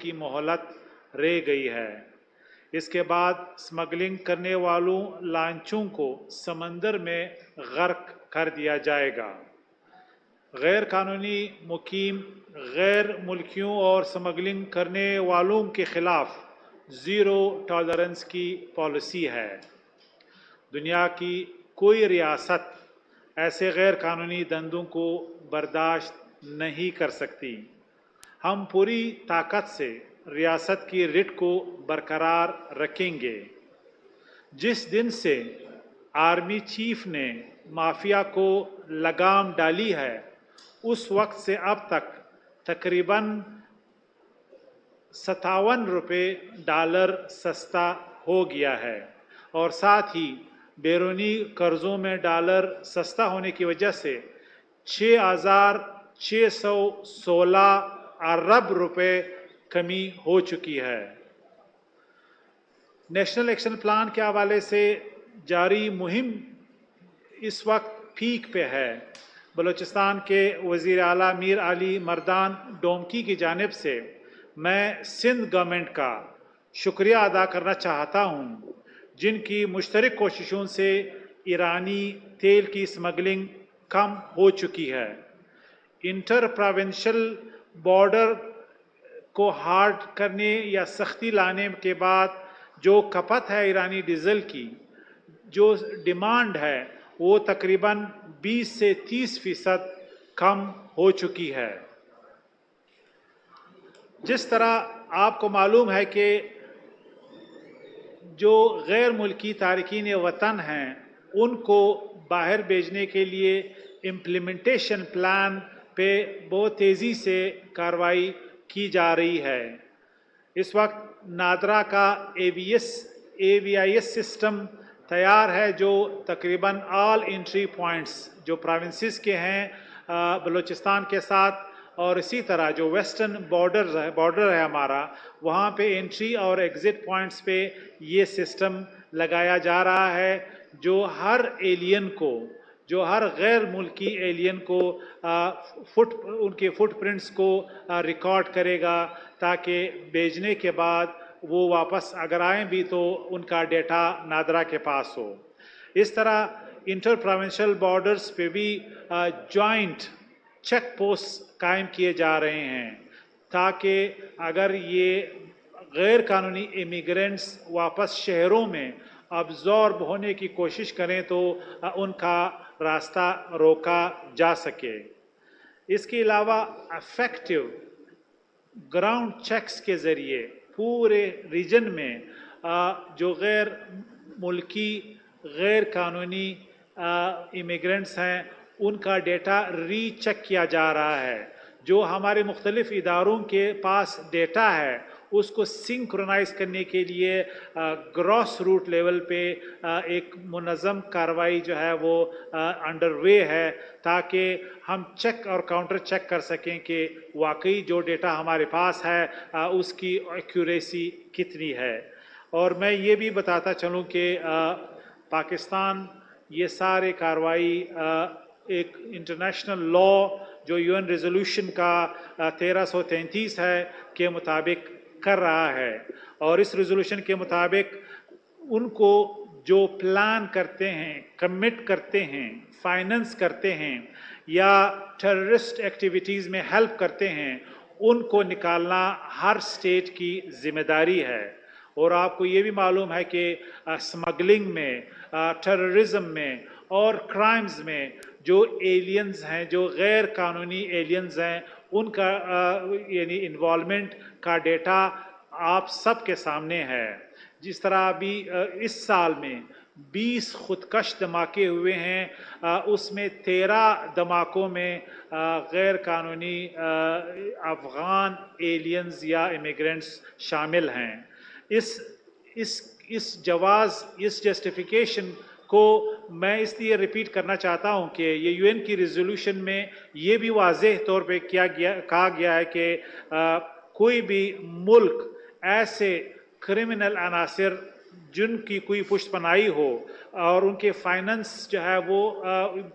की मोहलत रह गई है। इसके बाद स्मगलिंग करने वालों लांचों को समंदर में गर्क कर दिया जाएगा। गैर कानूनी मुकीम, गैर मुल्कियों और स्मगलिंग करने वालों के खिलाफ ज़ीरो टॉलरेंस की पॉलिसी है। दुनिया की कोई रियासत ऐसे गैर कानूनी दंदों को बर्दाश्त नहीं कर सकती। हम पूरी ताकत से रियासत की रिट को बरकरार रखेंगे। जिस दिन से आर्मी चीफ ने माफिया को लगाम डाली है, उस वक्त से अब तक तकरीबन 57 रुपये डॉलर सस्ता हो गया है और साथ ही बैरूनी कर्जों में डॉलर सस्ता होने की वजह से 6,616 अरब रुपए कमी हो चुकी है। नेशनल एक्शन प्लान के हवाले से जारी मुहिम इस वक्त पीक पे है। बलूचिस्तान के वज़ीर आला मीर अली मर्दान डोमकी की जानिब से मैं सिंध गवर्नमेंट का शुक्रिया अदा करना चाहता हूँ, जिनकी मुश्तरक कोशिशों से ईरानी तेल की स्मगलिंग कम हो चुकी है। इंटर प्रोविंशियल बॉर्डर को हार्ड करने या सख्ती लाने के बाद जो खपत है ईरानी डीजल की, जो डिमांड है वो तकरीबन 20 से 30% कम हो चुकी है। जिस तरह आपको मालूम है कि जो गैर मुल्की तारकीन वतन हैं उनको बाहर भेजने के लिए इम्प्लीमेंटेशन प्लान पे बहुत तेज़ी से कार्रवाई की जा रही है। इस वक्त नादरा का AVIS सिस्टम तैयार है, जो तकरीबन ऑल एंट्री पॉइंट्स जो प्रोविंसेस के हैं बलूचिस्तान के साथ, और इसी तरह जो वेस्टर्न बॉर्डर है हमारा, वहाँ पे एंट्री और एग्ज़िट पॉइंट्स पे ये सिस्टम लगाया जा रहा है, जो हर एलियन को, जो हर गैर मुल्की एलियन को उनके फुटप्रिंट्स को रिकॉर्ड करेगा, ताकि भेजने के बाद वो वापस अगर आए भी तो उनका डेटा नादरा के पास हो। इस तरह इंटर प्रोविंशियल बॉर्डर्स पे भी जॉइंट चेक पोस्ट कायम किए जा रहे हैं, ताकि अगर ये गैर कानूनी इमिग्रेंट्स वापस शहरों में अब्जॉर्ब होने की कोशिश करें तो उनका रास्ता रोका जा सके। इसके अलावा इफेक्टिव ग्राउंड चेक्स के ज़रिए पूरे रीजन में जो गैर मुल्की गैर कानूनी इमिग्रेंट्स हैं उनका डेटा रीचेक किया जा रहा है। जो हमारे मुख्तलिफ इदारों के पास डेटा है उसको सिंक्रोनाइज करने के लिए ग्रॉस रूट लेवल पे एक मुनज़्ज़म कार्रवाई जो है वो अंडरवे है, ताकि हम चेक और काउंटर चेक कर सकें कि वाकई जो डेटा हमारे पास है उसकी एक्यूरेसी कितनी है। और मैं ये भी बताता चलूँ कि पाकिस्तान ये सारे कार्रवाई एक इंटरनेशनल लॉ जो UN रेजोल्यूशन का 1333 है के मुताबिक कर रहा है, और इस रेजोल्यूशन के मुताबिक उनको जो प्लान करते हैं, कमिट करते हैं, फाइनेंस करते हैं या टेररिस्ट एक्टिविटीज़ में हेल्प करते हैं, उनको निकालना हर स्टेट की जिम्मेदारी है। और आपको ये भी मालूम है कि स्मगलिंग में, टेररिज्म में और क्राइम्स में जो एलियंस हैं, जो गैर कानूनी एलियंस हैं, उनका यानी इन्वॉल्वमेंट का डेटा आप सब के सामने है। जिस तरह अभी इस साल में 20 खुदकश धमाके हुए हैं, उसमें 13 धमाकों में गैर कानूनी अफ़गान एलियंस या इमिग्रेंट्स शामिल हैं। इस जस्टिफिकेशन को मैं इसलिए रिपीट करना चाहता हूं कि ये UN की रिजोल्यूशन में ये भी वाज़ेह तौर पे कहा गया है कि कोई भी मुल्क ऐसे क्रिमिनल अनासिर जिनकी कोई पुष्टपनाही हो और उनके फाइनेंस जो है वो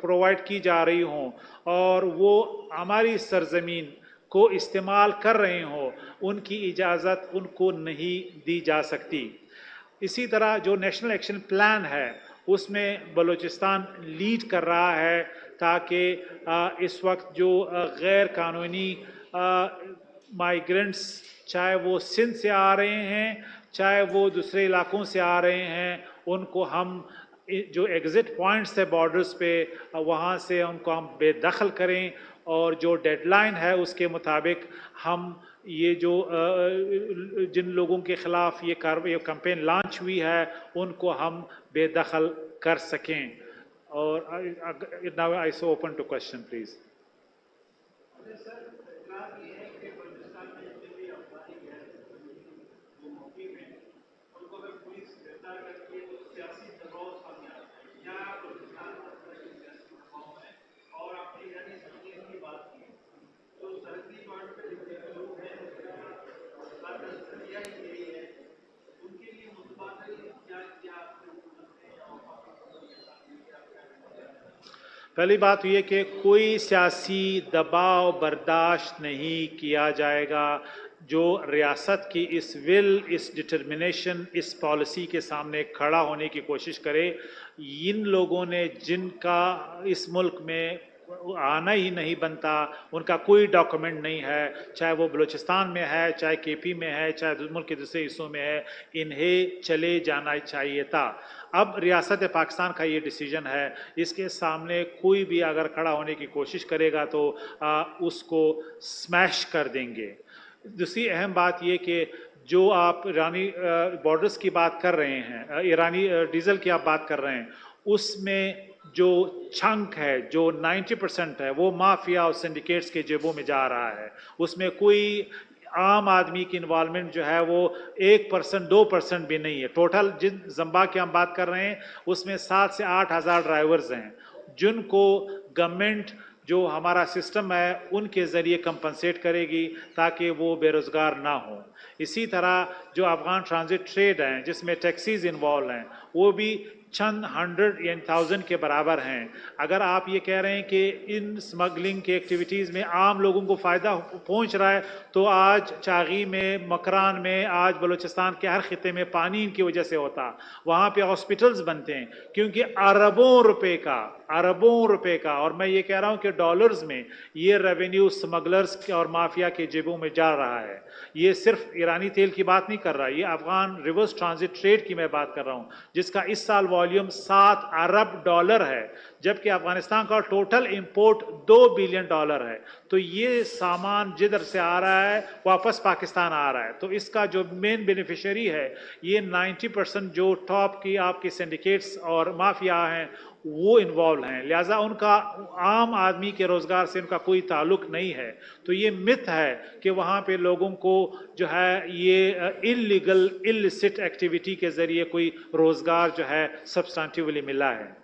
प्रोवाइड की जा रही हों और वो हमारी सरजमीन को इस्तेमाल कर रहे हों, उनकी इजाज़त उनको नहीं दी जा सकती। इसी तरह जो नेशनल एक्शन प्लान है उसमें बलूचिस्तान लीड कर रहा है ताकि इस वक्त जो गैर कानूनी माइग्रेंट्स, चाहे वो सिंध से आ रहे हैं चाहे वो दूसरे इलाकों से आ रहे हैं, उनको हम जो एग्ज़िट पॉइंट्स है बॉर्डर्स पे, वहाँ से उनको हम बेदखल करें और जो डेडलाइन है उसके मुताबिक हम ये जो जिन लोगों के ख़िलाफ़ ये कैंपेन लॉन्च हुई है उनको हम बेदखल कर सकें। और now I so open to question please. पहली बात यह कि कोई सियासी दबाव बर्दाश्त नहीं किया जाएगा। जो रियासत की इस विल, इस डिटर्मिनेशन, इस पॉलिसी के सामने खड़ा होने की कोशिश करे, इन लोगों ने जिनका इस मुल्क में आना ही नहीं बनता, उनका कोई डॉक्यूमेंट नहीं है, चाहे वो बलूचिस्तान में है, चाहे केपी में है, चाहे मुल्क के दूसरे हिस्सों में है, इन्हें चले जाना चाहिए था। अब रियासत पाकिस्तान का ये डिसीजन है, इसके सामने कोई भी अगर खड़ा होने की कोशिश करेगा तो उसको स्मैश कर देंगे। दूसरी अहम बात ये कि जो आप ईरानी बॉर्डर्स की बात कर रहे हैं, ईरानी डीजल की आप बात कर रहे हैं, उसमें जो चंक है, जो 90% है, वो माफिया और सिंडिकेट्स के जेबों में जा रहा है। उसमें कोई आम आदमी की इन्वॉल्वमेंट जो है वो 1%, 2% भी नहीं है। टोटल जिन जम्बा की हम बात कर रहे हैं उसमें 7 से 8 हज़ार ड्राइवर्स हैं जिनको गवर्नमेंट जो हमारा सिस्टम है उनके ज़रिए कंपनसेट करेगी ताकि वो बेरोज़गार ना हो। इसी तरह जो अफ़गान ट्रांजिट ट्रेड हैं जिसमें टैक्सीज इन्वॉल्व हैं, वो भी चंद 100 या 1000 के बराबर हैं। अगर आप ये कह रहे हैं कि इन स्मगलिंग के एक्टिविटीज़ में आम लोगों को फ़ायदा पहुंच रहा है, तो आज चागी में, मकरान में, आज बलूचिस्तान के हर खिते में पानी इनकी वजह से होता। वहाँ पे हॉस्पिटल्स बनते हैं क्योंकि अरबों रुपए का, और मैं ये कह रहा हूँ कि डॉलर्स में ये रेवेन्यू स्मगलर्स और माफिया के जेबों में जा रहा है। ये सिर्फ ईरानी तेल की बात नहीं कर रहा, ये अफगान रिवर्स ट्रांजिट ट्रेड की मैं बात कर रहा हूँ जिसका इस साल वॉल्यूम 7 अरब डॉलर है, जबकि अफगानिस्तान का टोटल इंपोर्ट 2 बिलियन डॉलर है। तो ये सामान जिधर से आ रहा है वापस पाकिस्तान आ रहा है। तो इसका जो मेन बेनिफिशियरी है ये 90% जो टॉप की आपकी सिंडिकेट्स और माफिया हैं वो इन्वॉल्व हैं, लिहाजा उनका आम आदमी के रोज़गार से उनका कोई ताल्लुक नहीं है। तो ये मिथ है कि वहाँ पे लोगों को जो है ये इलीगल इलिसिट एक्टिविटी के ज़रिए कोई रोज़गार जो है सब्सटेंटिवली मिला है।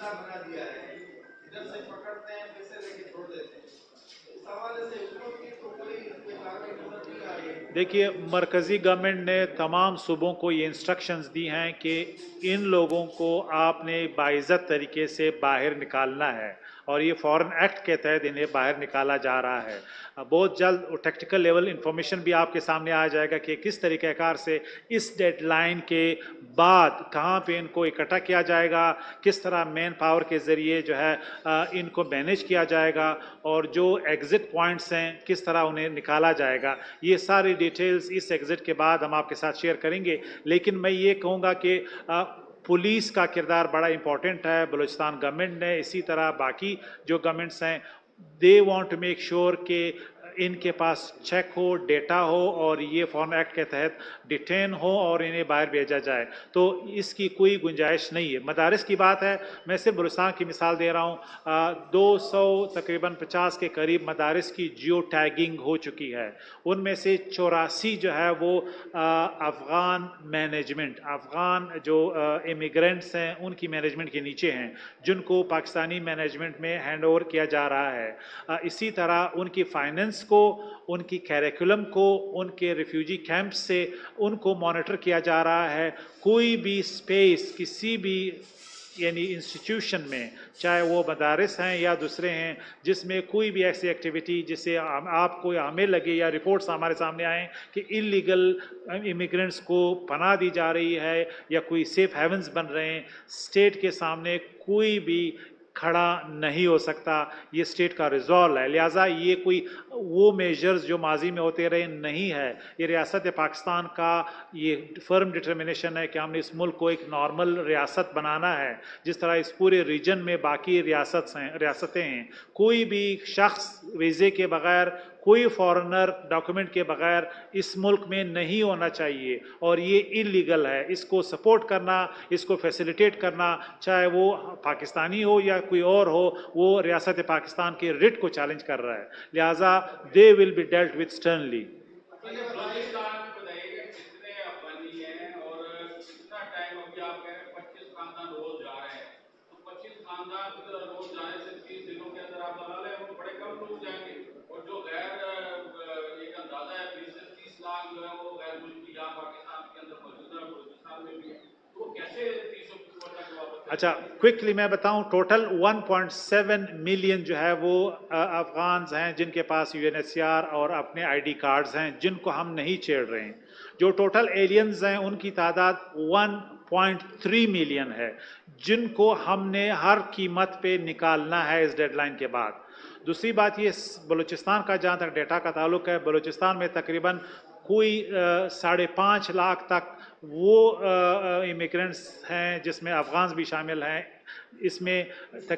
बना दिया है, इधर से पकड़ते हैं, पैसे लेके छोड़ देते हैं। इस हवाले से हुकूमत की तो कोई कार्रवाई नजर नहीं आ रही है। देखिए, मरकजी गवर्नमेंट ने तमाम सूबों को ये इंस्ट्रक्शंस दी हैं कि इन लोगों को आपने बाइज़्ज़त तरीके से बाहर निकालना है और ये फॉरेन एक्ट के तहत इन्हें बाहर निकाला जा रहा है। बहुत जल्द टेक्निकल लेवल इंफॉर्मेशन भी आपके सामने आ जाएगा कि किस तरीक़ेकार से इस डेडलाइन के बाद कहाँ पे इनको इकट्ठा किया जाएगा, किस तरह मैन पावर के ज़रिए जो है इनको मैनेज किया जाएगा और जो एग्ज़िट पॉइंट्स हैं किस तरह उन्हें निकाला जाएगा। ये सारी डिटेल्स इस एग्ज़िट के बाद हम आपके साथ शेयर करेंगे। लेकिन मैं ये कहूँगा कि पुलिस का किरदार बड़ा इंपॉर्टेंट है। बलूचिस्तान गवर्नमेंट ने, इसी तरह बाकी जो गवर्नमेंट्स हैं, they want to make sure कि इनके पास चेक हो, डेटा हो और ये फॉरेन एक्ट के तहत डिटेन हो और इन्हें बाहर भेजा जाए। तो इसकी कोई गुंजाइश नहीं है। मदारिस की बात है, मैं सिर्फ बलूचिस्तान की मिसाल दे रहा हूँ। 200 तकरीबन 50 के करीब मदारिस की जियो टैगिंग हो चुकी है। उनमें से 84 जो है वो अफ़गान मैनेजमेंट, अफ़गान जो इमिग्रेंट्स हैं उनकी मैनेजमेंट के नीचे हैं, जिनको पाकिस्तानी मैनेजमेंट में हैंड ओवर किया जा रहा है। इसी तरह उनकी फाइनेंस स्टूडेंट्स को, उनकी कैरिकुलम को, उनके रिफ्यूजी कैंप से उनको मॉनिटर किया जा रहा है। कोई भी स्पेस किसी भी यानी इंस्टीट्यूशन में, चाहे वो मदारिस हैं या दूसरे हैं, जिसमें कोई भी ऐसी एक्टिविटी जिससे आपको या हमें लगे या रिपोर्ट्स हमारे सामने आए कि इलीगल इमिग्रेंट्स को पनाह दी जा रही है या कोई सेफ हेवन्स बन रहे हैं, स्टेट के सामने कोई भी खड़ा नहीं हो सकता। ये स्टेट का रिजॉल्व है, लिहाजा ये कोई वो मेजर्स जो माजी में होते रहे नहीं है। ये रियासत पाकिस्तान का ये फर्म डिटर्मिनेशन है कि हमने इस मुल्क को एक नॉर्मल रियासत बनाना है, जिस तरह इस पूरे रीजन में बाकी रियासतें हैं। कोई भी शख्स वीज़े के बगैर, कोई फॉरेनर डॉक्यूमेंट के बगैर इस मुल्क में नहीं होना चाहिए, और ये इलीगल है। इसको सपोर्ट करना, इसको फैसिलिटेट करना, चाहे वो पाकिस्तानी हो या कोई और हो, वो रियासत पाकिस्तान के रिट को चैलेंज कर रहा है। लिहाजा they will be dealt with sternly. अच्छा, क्विकली मैं बताऊं, टोटल 1.7 मिलियन जो है वो अफगान हैं जिनके पास यूएनएचसीआर और अपने आईडी कार्ड्स हैं, जिनको हम नहीं छेड़ रहे हैं। जो टोटल एलियंस हैं उनकी तादाद 1.3 मिलियन है, जिनको हमने हर कीमत पे निकालना है इस डेडलाइन के बाद। दूसरी बात ये, बलूचिस्तान का जहाँ तक डेटा का ताल्लुक है, बलूचिस्तान में तकरीबन कोई 5.5 लाख तक वो इमिग्रेंट्स हैं जिसमें अफगान भी शामिल हैं, इसमें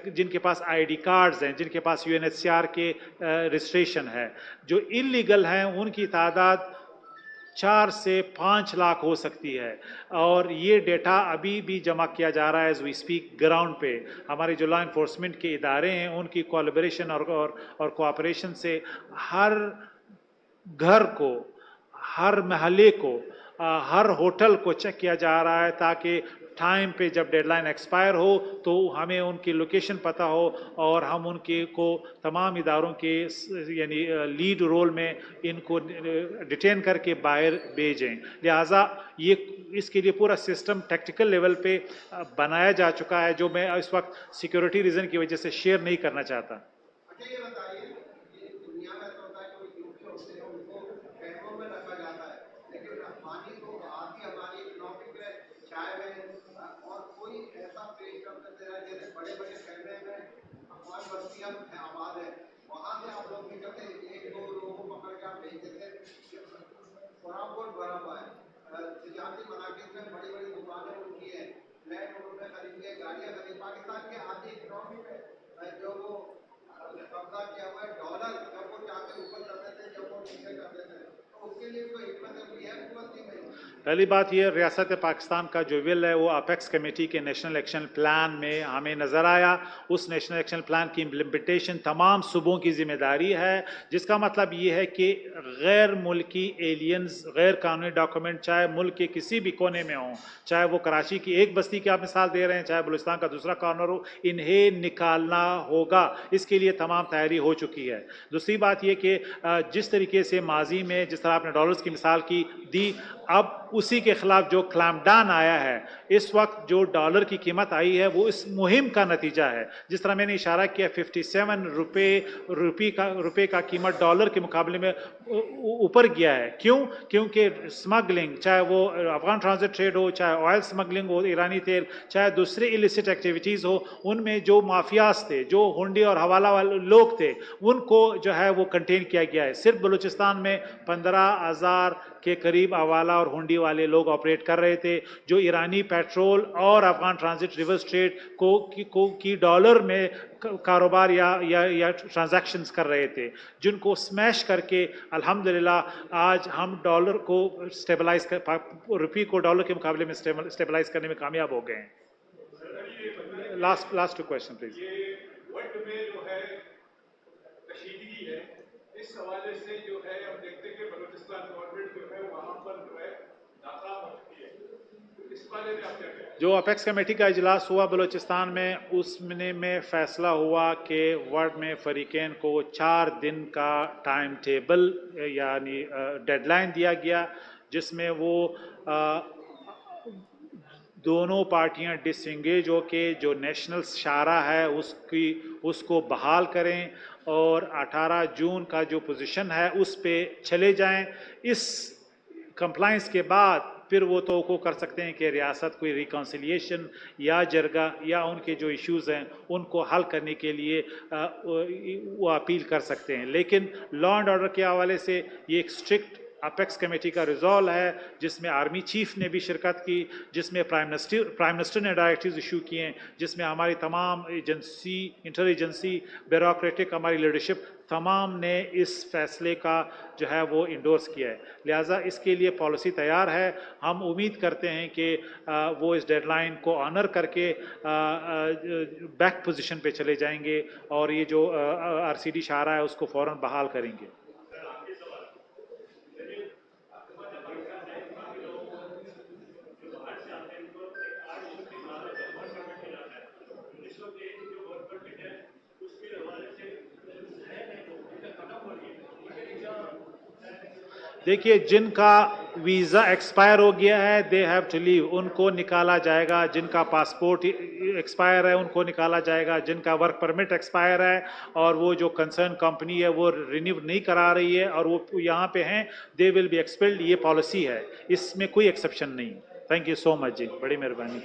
जिनके पास आईडी कार्ड्स हैं, जिनके पास यूएनएचसीआर के रजिस्ट्रेशन है। जो इलीगल हैं उनकी तादाद 4 से 5 लाख हो सकती है, और ये डेटा अभी भी जमा किया जा रहा है एज वी स्पीक ग्राउंड पे। हमारे जो लॉ इन्फोर्समेंट के इदारे हैं उनकी कोलैबोरेशन और कोऑपरेशन से हर घर को, हर महल्ले को, हर होटल को चेक किया जा रहा है, ताकि टाइम पे जब डेडलाइन एक्सपायर हो तो हमें उनकी लोकेशन पता हो और हम उनके को तमाम इदारों के यानी लीड रोल में इनको डिटेन करके बाहर भेजें। लिहाजा ये इसके लिए पूरा सिस्टम टैक्टिकल लेवल पे बनाया जा चुका है, जो मैं इस वक्त सिक्योरिटी रीज़न की वजह से शेयर नहीं करना चाहता। पहली बात ये, रियासत पाकिस्तान का जो विल है वो अपेक्स कमेटी के नेशनल एक्शन प्लान में हमें नज़र आया। उस नेशनल एक्शन प्लान की इम्प्लीमेंटेशन तमाम सूबों की जिम्मेदारी है, जिसका मतलब ये है कि गैर मुल्की एलियंस, गैर कानूनी डॉक्यूमेंट चाहे मुल्क के किसी भी कोने में हों, चाहे वो कराची की एक बस्ती की आप मिसाल दे रहे हैं, चाहे बलूचिस्तान का दूसरा कॉर्नर हो, इन्हें निकालना होगा। इसके लिए तमाम तैयारी हो चुकी है। दूसरी बात ये कि जिस तरीके से माजी में जिस तरह आपने डॉलर्स की मिसाल की दी, अब उसी के खिलाफ जो क्लैम्पडाउन आया है, इस वक्त जो डॉलर की कीमत आई है वो इस मुहिम का नतीजा है। जिस तरह मैंने इशारा किया, 57 रुपये का कीमत डॉलर के मुकाबले में ऊपर गया है। क्यों? क्योंकि स्मगलिंग, चाहे वो अफगान ट्रांजिट ट्रेड हो, चाहे ऑयल स्मगलिंग हो, ईरानी तेल, चाहे दूसरी इलिसिट एक्टिविटीज़ हो, उनमें जो माफियाज थे, जो हुंडी और हवाला वाले लोग थे, उनको जो है वो कंटेन किया गया है। सिर्फ बलूचिस्तान में 15,000 के करीब हवाला और हुंडी वाले लोग ऑपरेट कर रहे थे, जो ईरानी पेट्रोल और अफगान ट्रांजिट रिवर्स ट्रेड की डॉलर में कारोबार या ट्रांजैक्शंस कर रहे थे, जिनको स्मैश करके अल्हम्दुलिल्लाह आज हम डॉलर को स्टेबलाइज कर, रुपये को डॉलर के मुकाबले में स्टेबलाइज करने में कामयाब हो गए हैं। Last two question please. इस हवाले से जो है हम देखते हैं कि बलूचिस्तान गवर्नमेंट जो है वहां पर जो है नाकाम हो चुकी है। इस पर हवाले में आप क्या कहें? जो अपेक्स कमेटी का इजलास हुआ बलूचिस्तान में, उसमें में फैसला हुआ कि वर्ल्ड में फ़रीक़ैन को 4 दिन का टाइम टेबल यानी डेडलाइन दिया गया, जिसमें वो दोनों पार्टियां डिसंगेज होके जो नेशनल शारा है उसको बहाल करें और 18 जून का जो पोजीशन है उस पे चले जाएं। इस कंप्लाइंस के बाद फिर वो तो कर सकते हैं कि रियासत कोई रिकॉन्सिलिएशन या जरगा या उनके जो इश्यूज़ हैं उनको हल करने के लिए वो अपील कर सकते हैं। लेकिन लॉ एंड ऑर्डर के हवाले से ये एक स्ट्रिक्ट अपेक्स कमेटी का रिजॉल्व है, जिसमें आर्मी चीफ ने भी शिरकत की, जिसमें प्राइम मिनिस्टर ने डायरेक्टिव्स इशू किए हैं, जिसमें हमारी तमाम एजेंसी, इंटर एजेंसी, ब्यूरोक्रेटिक हमारी लीडरशिप तमाम ने इस फैसले का जो है वो इंडोर्स किया है। लिहाजा इसके लिए पॉलिसी तैयार है। हम उम्मीद करते हैं कि वो इस डेडलाइन को ऑनर करके बैक पोजीशन पे चले जाएंगे और ये जो आरसीडी शारा है उसको फ़ौरन बहाल करेंगे। देखिए, जिनका वीज़ा एक्सपायर हो गया है दे हैव टू लीव, उनको निकाला जाएगा। जिनका पासपोर्ट एक्सपायर है उनको निकाला जाएगा। जिनका वर्क परमिट एक्सपायर है और वो जो कंसर्न कंपनी है वो रिन्यू नहीं करा रही है और वो यहाँ पे हैं, दे विल बी एक्सपेल्ड। ये पॉलिसी है, इसमें कोई एक्सेप्शन नहीं। थैंक यू सो मच जी, बड़ी मेहरबानी।